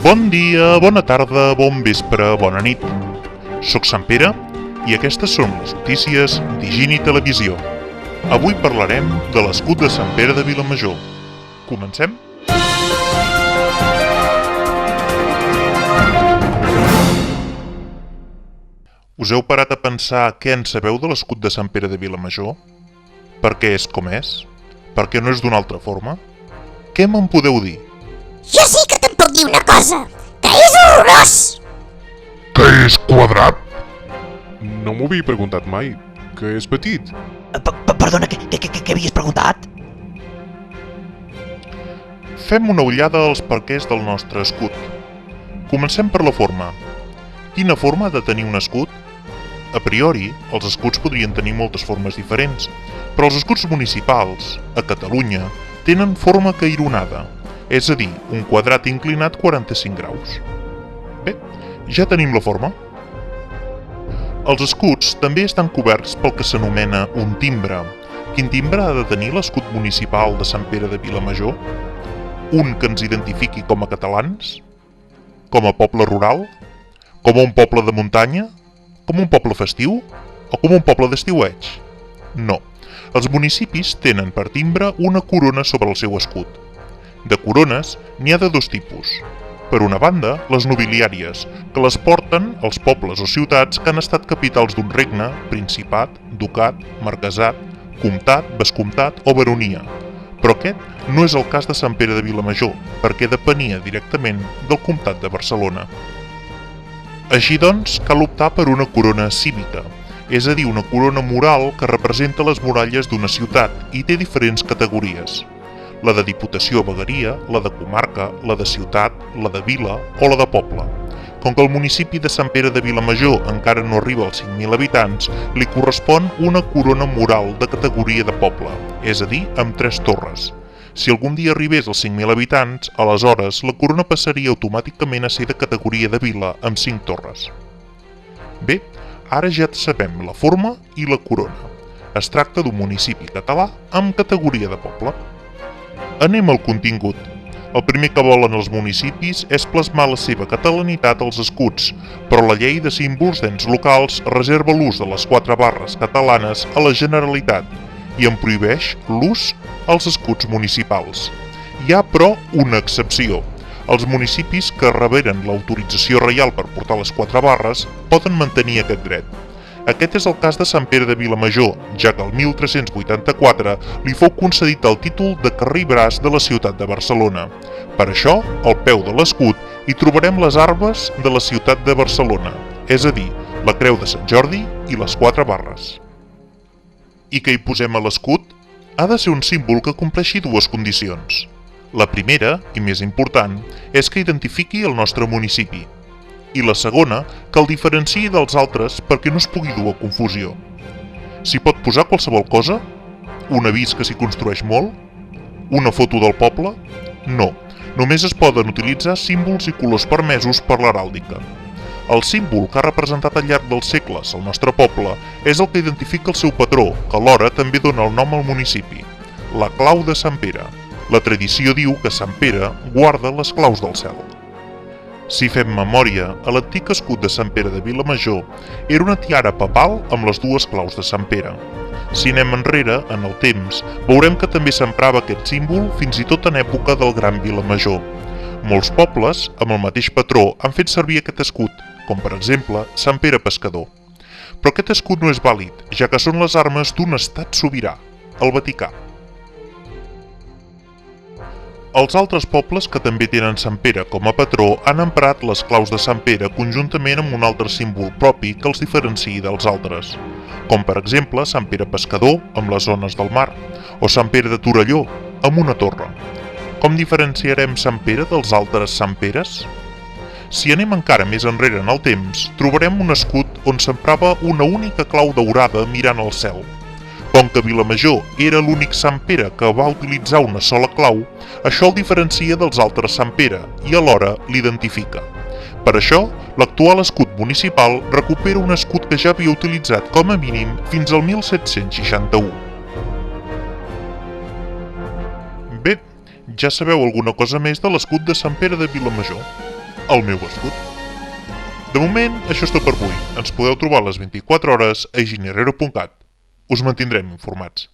Bon dia, bona tarda, bon vespre, bona nit. Soc Sant Pere i aquestes són les notícies d'Higini Televisió. Avui parlarem de l'escut de Sant Pere de Vilamajor. Comencem? Us heu parat a pensar què en sabeu de l'escut de Sant Pere de Vilamajor? Per què és com és? Per què no és d'una altra forma? Què me'n podeu dir? Jo sí que te'n puc dir una cosa, que és horrorós! Que és quadrat? No m'ho havia preguntat mai, que és petit. Perdona, què havies preguntat? Fem una ullada als perquès del nostre escut. Comencem per la forma. Quina forma ha de tenir un escut? A priori, els escuts podrien tenir moltes formes diferents, però els escuts municipals, a Catalunya, tenen forma caironada, és a dir, un quadrat inclinat 45 graus. Bé, ja tenim la forma. Els escuts també estan coberts pel que s'anomena un timbre. Quin timbre ha de tenir l'escut municipal de Sant Pere de Vilamajor? Un que ens identifiqui com a catalans? Com a poble rural? Com a un poble de muntanya? Com un poble festiu? O com un poble d'estiueig? No. Els municipis tenen per timbre una corona sobre el seu escut. De corones n'hi ha de dos tipus. Per una banda, les nobiliàries, que les porten els pobles o ciutats que han estat capitals d'un regne, principat, ducat, marquesat, comtat, vescomtat o baronia. Però aquest no és el cas de Sant Pere de Vilamajor, perquè depenia directament del comtat de Barcelona. Així doncs, cal optar per una corona cívica, és a dir, una corona mural que representa les muralles d'una ciutat i té diferents categories. La de diputació o vegueria, la de comarca, la de ciutat, la de vila o la de poble. Com que el municipi de Sant Pere de Vilamajor encara no arriba als 5.000 habitants, li correspon una corona mural de categoria de poble, és a dir, amb 3 torres. Si algun dia arribés als 5.000 habitants, aleshores la corona passaria automàticament a ser de categoria de vila amb 5 torres. Bé, ara ja sabem la forma i la corona. Es tracta d'un municipi català amb categoria de poble. Anem al contingut. El primer que volen els municipis és plasmar la seva catalanitat als escuts, però la llei de símbols d'ens locals reserva l'ús de les 4 barres catalanes a la Generalitat i en prohibeix l'ús als escuts municipals. Hi ha, però, una excepció. Els municipis que reberen l'autorització reial per portar les 4 barres poden mantenir aquest dret. Aquest és el cas de Sant Pere de Vilamajor, ja que el 1384 li fou concedit el títol de carrer i braç de la ciutat de Barcelona. Per això, al peu de l'escut hi trobarem les armes de la ciutat de Barcelona, és a dir, la creu de Sant Jordi i les 4 barres. I què hi posem a l'escut? Ha de ser un símbol que compleixi 2 condicions. La primera, i més important, és que identifiqui el nostre municipi. I la segona, que el diferenciï dels altres perquè no es pugui dur a confusió. S'hi pot posar qualsevol cosa? Un avís que s'hi construeix molt? Una foto del poble? No, només es poden utilitzar símbols i colors permesos per l'heràldica. El símbol que ha representat al llarg dels segles el nostre poble és el que identifica el seu patró, que alhora també dona el nom al municipi, la clau de Sant Pere. La tradició diu que Sant Pere guarda les claus del cel. Si fem memòria, a l'antic escut de Sant Pere de Vilamajor era una tiara papal amb les 2 claus de Sant Pere. Si anem enrere, en el temps, veurem que també s'emprava aquest símbol fins i tot en època del Gran Vilamajor. Molts pobles, amb el mateix patró, han fet servir aquest escut, com per exemple Sant Pere Pescador. Però aquest escut no és vàlid, ja que són les armes d'un estat sobirà, el Vaticà. Els altres pobles que també tenen Sant Pere com a patró han emprat les claus de Sant Pere conjuntament amb un altre símbol propi que els diferenciï dels altres, com per exemple Sant Pere Pescador amb les ones del mar, o Sant Pere de Torelló amb una torre. Com diferenciarem Sant Pere dels altres Sant Peres? Si anem encara més enrere en el temps, trobarem un escut on s'emprava una única clau daurada mirant al cel. Com que Vilamajor era l'únic Sant Pere que va utilitzar una sola clau, això el diferencia dels altres Sant Pere i alhora l'identifica. Per això, l'actual escut municipal recupera un escut que ja havia utilitzat com a mínim fins al 1761. Bé, ja sabeu alguna cosa més de l'escut de Sant Pere de Vilamajor. el meu escut. De moment, això és tot per avui. Ens podeu trobar a les 24 hores a higienherrero.cat. Us mantindrem informats.